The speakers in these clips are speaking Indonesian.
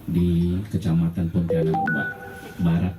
di Kecamatan Pontianak Barat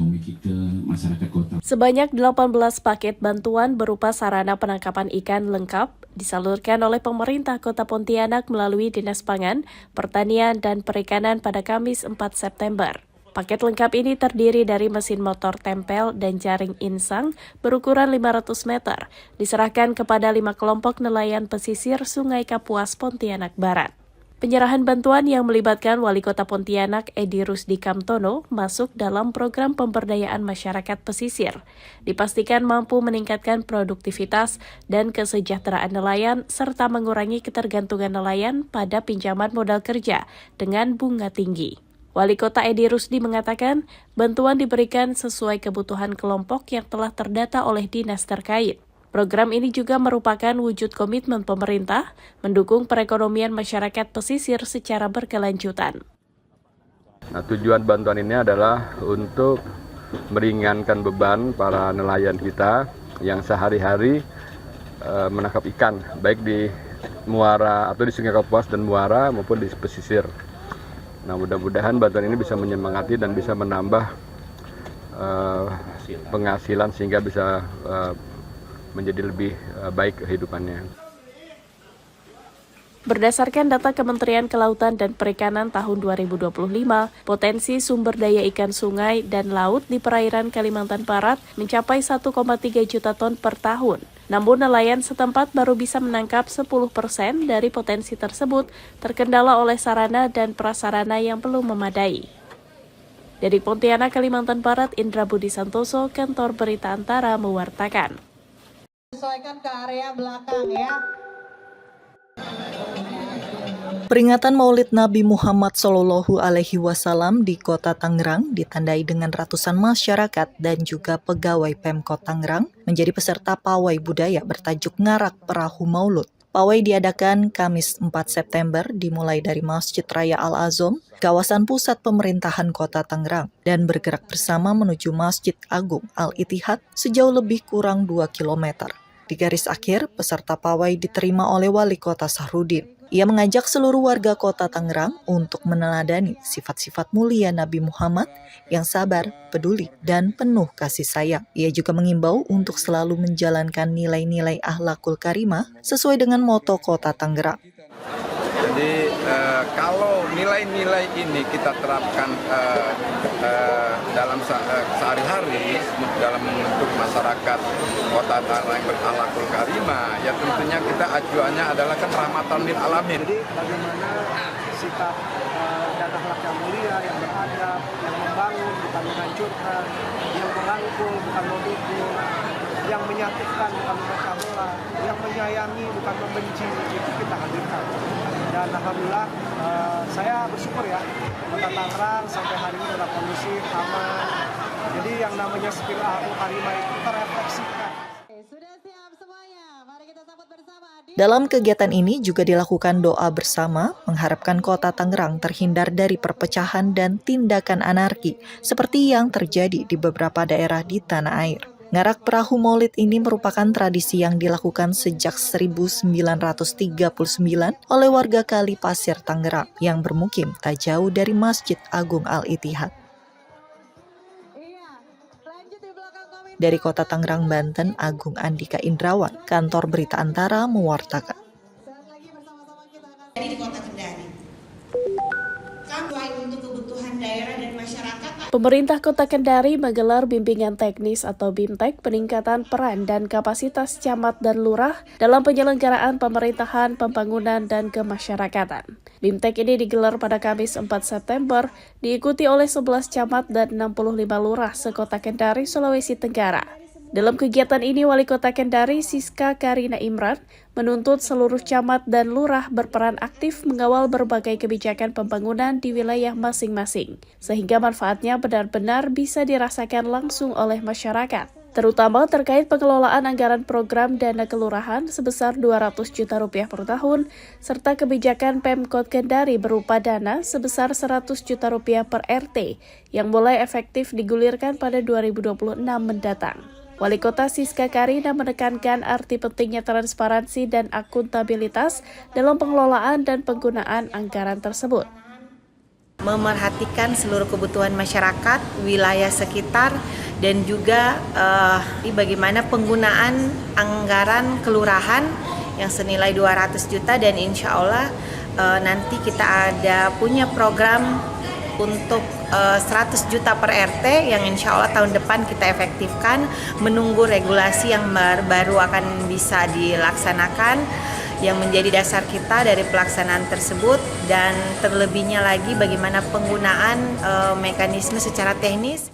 memiliki ke masyarakat kota. Sebanyak 18 paket bantuan berupa sarana penangkapan ikan lengkap disalurkan oleh pemerintah Kota Pontianak melalui Dinas Pangan, Pertanian, dan Perikanan pada Kamis 4 September. Paket lengkap ini terdiri dari mesin motor tempel dan jaring insang berukuran 500 meter, diserahkan kepada 5 kelompok nelayan pesisir Sungai Kapuas, Pontianak Barat. Penyerahan bantuan yang melibatkan Wali Kota Pontianak Edi Rusdi Kamtono masuk dalam program pemberdayaan masyarakat pesisir. Dipastikan mampu meningkatkan produktivitas dan kesejahteraan nelayan serta mengurangi ketergantungan nelayan pada pinjaman modal kerja dengan bunga tinggi. Wali Kota Edi Rusdi mengatakan bantuan diberikan sesuai kebutuhan kelompok yang telah terdata oleh dinas terkait. Program ini juga merupakan wujud komitmen pemerintah mendukung perekonomian masyarakat pesisir secara berkelanjutan. Nah, tujuan bantuan ini adalah untuk meringankan beban para nelayan kita yang sehari-hari menangkap ikan, baik di muara atau di Sungai Kapuas dan muara maupun di pesisir. Nah, mudah-mudahan bantuan ini bisa menyemangati dan bisa menambah penghasilan sehingga bisa menjadi lebih baik kehidupannya. Berdasarkan data Kementerian Kelautan dan Perikanan tahun 2025, potensi sumber daya ikan sungai dan laut di perairan Kalimantan Barat mencapai 1,3 juta ton per tahun. Namun nelayan setempat baru bisa menangkap 10% dari potensi tersebut, terkendala oleh sarana dan prasarana yang belum memadai. Dari Pontianak, Kalimantan Barat, Indra Budi Santoso, Kantor Berita Antara mewartakan. Sesuaikan ke area belakang ya. Peringatan Maulid Nabi Muhammad SAW di Kota Tangerang ditandai dengan ratusan masyarakat dan juga pegawai Pemkot Tangerang menjadi peserta pawai budaya bertajuk Ngarak Perahu Maulud. Pawai diadakan Kamis 4 September dimulai dari Masjid Raya Al-Azom, kawasan pusat pemerintahan Kota Tangerang, dan bergerak bersama menuju Masjid Agung Al-Ittihad sejauh lebih kurang 2 km. Di garis akhir, peserta pawai diterima oleh Wali Kota Sahrudin. Ia mengajak seluruh warga Kota Tangerang untuk meneladani sifat-sifat mulia Nabi Muhammad yang sabar, peduli, dan penuh kasih sayang. Ia juga mengimbau untuk selalu menjalankan nilai-nilai akhlakul karimah sesuai dengan moto Kota Tangerang. Jadi kalau nilai-nilai ini kita terapkan dalam sehari-hari dalam membentuk masyarakat Kota Tangerang yang berakhlakul karimah, ya tentunya kita acuannya adalah kan rahmatan lil alamin. Jadi bagaimana sikap dan akhlak yang mulia, yang beradab, yang membangun bukan menghancurkan, yang merangkul bukan memukul, yang menyatukan bukan memecah belah, yang menyayangi bukan membenci, itu kita hadirkan. Dan alhamdulillah saya bersyukur ya, Kota Tangerang sampai hari ini sudah kondusif, aman. Jadi yang namanya spirit akhlakul karimah itu terefleksikan. Sudah siap semuanya, mari kita sambut bersama. Dalam kegiatan ini juga dilakukan doa bersama, mengharapkan Kota Tangerang terhindar dari perpecahan dan tindakan anarki seperti yang terjadi di beberapa daerah di tanah air. Ngarak Perahu Maulid ini merupakan tradisi yang dilakukan sejak 1939 oleh warga Kali Pasir Tangerang yang bermukim tak jauh dari Masjid Agung Al-Ittihad. Dari Kota Tangerang, Banten, Agung Andika Indrawan, Kantor Berita Antara mewartakan. Di Kota Kendari. Kami untuk kebutuhan daerah dan masyarakat. Pemerintah Kota Kendari menggelar bimbingan teknis atau BIMTEK peningkatan peran dan kapasitas camat dan lurah dalam penyelenggaraan pemerintahan, pembangunan, dan kemasyarakatan. BIMTEK ini digelar pada Kamis 4 September, diikuti oleh 11 camat dan 65 lurah se-Kota Kendari, Sulawesi Tenggara. Dalam kegiatan ini, Wali Kota Kendari, Siska Karina Imran, menuntut seluruh camat dan lurah berperan aktif mengawal berbagai kebijakan pembangunan di wilayah masing-masing, sehingga manfaatnya benar-benar bisa dirasakan langsung oleh masyarakat, terutama terkait pengelolaan anggaran program dana kelurahan sebesar Rp200 juta per tahun, serta kebijakan Pemkot Kendari berupa dana sebesar Rp100 juta per RT, yang mulai efektif digulirkan pada 2026 mendatang. Wali Kota Siska Karina menekankan arti pentingnya transparansi dan akuntabilitas dalam pengelolaan dan penggunaan anggaran tersebut. memerhatikan seluruh kebutuhan masyarakat, wilayah sekitar, dan juga bagaimana penggunaan anggaran kelurahan yang senilai 200 juta dan insya Allah nanti kita ada punya program untuk 100 juta per RT yang insya Allah tahun depan kita efektifkan, menunggu regulasi yang baru akan bisa dilaksanakan yang menjadi dasar kita dari pelaksanaan tersebut, dan terlebihnya lagi bagaimana penggunaan mekanisme secara teknis.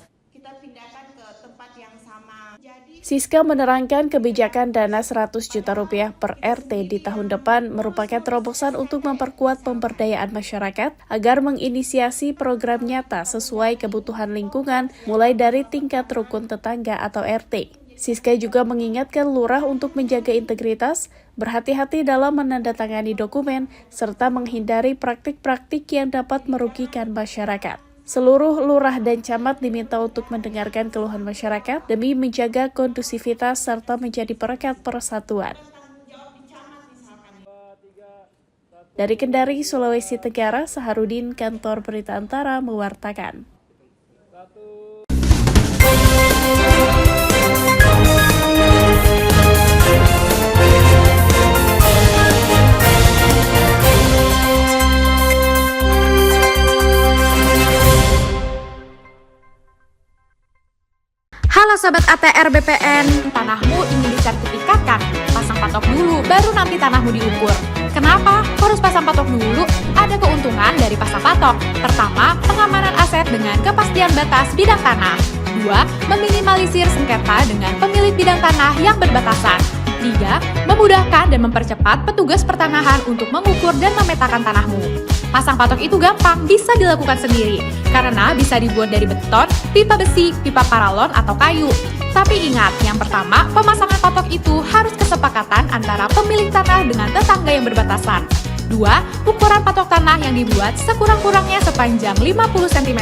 Siska menerangkan kebijakan dana 100 juta rupiah per RT di tahun depan merupakan terobosan untuk memperkuat pemberdayaan masyarakat agar menginisiasi program nyata sesuai kebutuhan lingkungan mulai dari tingkat rukun tetangga atau RT. Siska juga mengingatkan lurah untuk menjaga integritas, berhati-hati dalam menandatangani dokumen, serta menghindari praktik-praktik yang dapat merugikan masyarakat. Seluruh lurah dan camat diminta untuk mendengarkan keluhan masyarakat demi menjaga kondusivitas serta menjadi perekat persatuan. Dari Kendari, Sulawesi Tenggara, Saharudin, Kantor Berita Antara mewartakan. Halo Sobat ATR BPN, tanahmu ingin disertifikatkan? Pasang patok dulu, baru nanti tanahmu diukur. Kenapa harus pasang patok dulu? Ada keuntungan dari pasang patok. Pertama, pengamanan aset dengan kepastian batas bidang tanah. 2. Meminimalisir sengketa dengan pemilik bidang tanah yang berbatasan. 3. Memudahkan dan mempercepat petugas pertanahan untuk mengukur dan memetakan tanahmu. Pasang patok itu gampang, bisa dilakukan sendiri, karena bisa dibuat dari beton, pipa besi, pipa paralon, atau kayu. Tapi ingat, yang pertama, pemasangan patok itu harus kesepakatan antara pemilik tanah dengan tetangga yang berbatasan. 2. Ukuran patok tanah yang dibuat sekurang-kurangnya sepanjang 50 cm.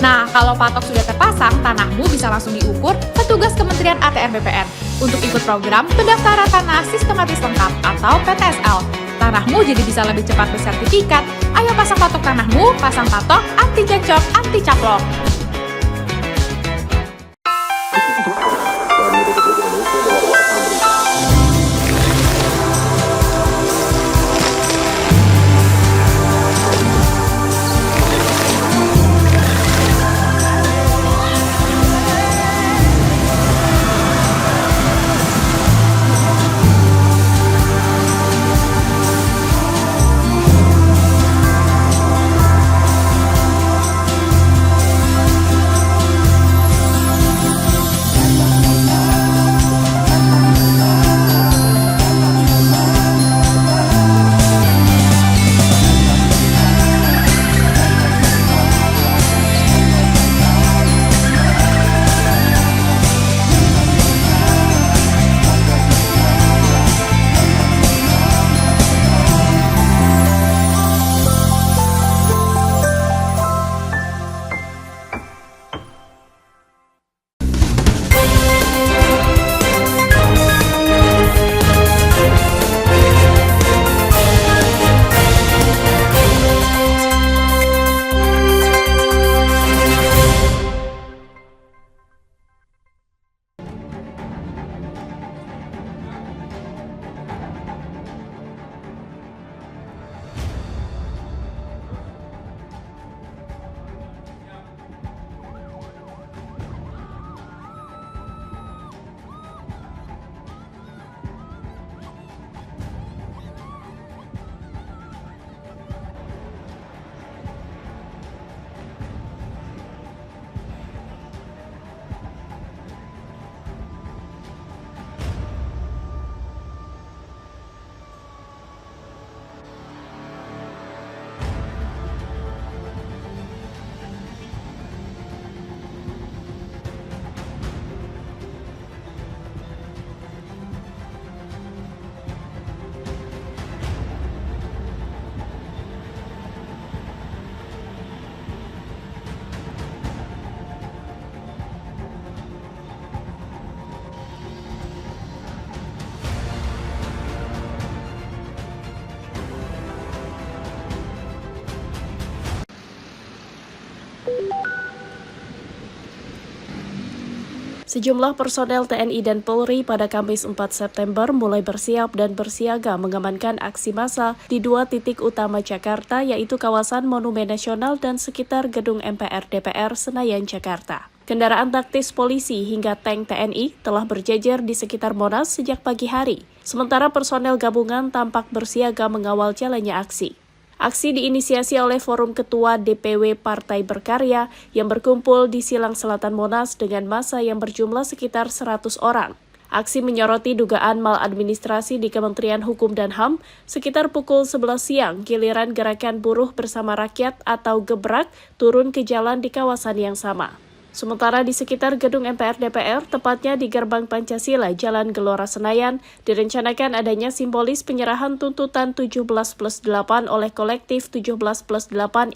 Nah, kalau patok sudah terpasang, tanahmu bisa langsung diukur petugas Kementerian ATR BPN untuk ikut program Pendaftaran Tanah Sistematis Lengkap atau PTSL. Tanahmu jadi bisa lebih cepat bersertifikat. Ayo pasang patok tanahmu, pasang patok anti cecok, anti caplok. Sejumlah personel TNI dan Polri pada Kamis 4 September mulai bersiap dan bersiaga mengamankan aksi massa di 2 titik utama Jakarta, yaitu kawasan Monumen Nasional dan sekitar Gedung MPR DPR Senayan, Jakarta. Kendaraan taktis polisi hingga tank TNI telah berjejer di sekitar Monas sejak pagi hari, sementara personel gabungan tampak bersiaga mengawal jalannya aksi. Aksi diinisiasi oleh Forum Ketua DPW Partai Berkarya yang berkumpul di Silang Selatan Monas dengan massa yang berjumlah sekitar 100 orang. Aksi menyoroti dugaan maladministrasi di Kementerian Hukum dan HAM sekitar pukul 11 siang, giliran Gerakan Buruh Bersama Rakyat atau Gebrak turun ke jalan di kawasan yang sama. Sementara di sekitar gedung MPR DPR, tepatnya di Gerbang Pancasila, Jalan Gelora Senayan, direncanakan adanya simbolis penyerahan tuntutan 17+8 oleh kolektif 17+8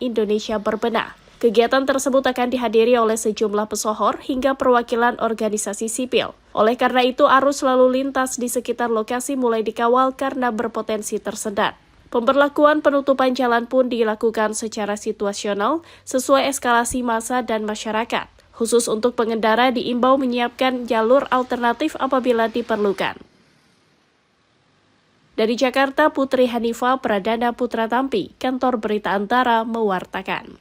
Indonesia Berbenah. Kegiatan tersebut akan dihadiri oleh sejumlah pesohor hingga perwakilan organisasi sipil. Oleh karena itu, arus lalu lintas di sekitar lokasi mulai dikawal karena berpotensi tersendat. Pemberlakuan penutupan jalan pun dilakukan secara situasional sesuai eskalasi massa dan masyarakat. Khusus untuk pengendara diimbau menyiapkan jalur alternatif apabila diperlukan. Dari Jakarta, Putri Hanifah Pradana Putra Tampi, Kantor Berita Antara mewartakan.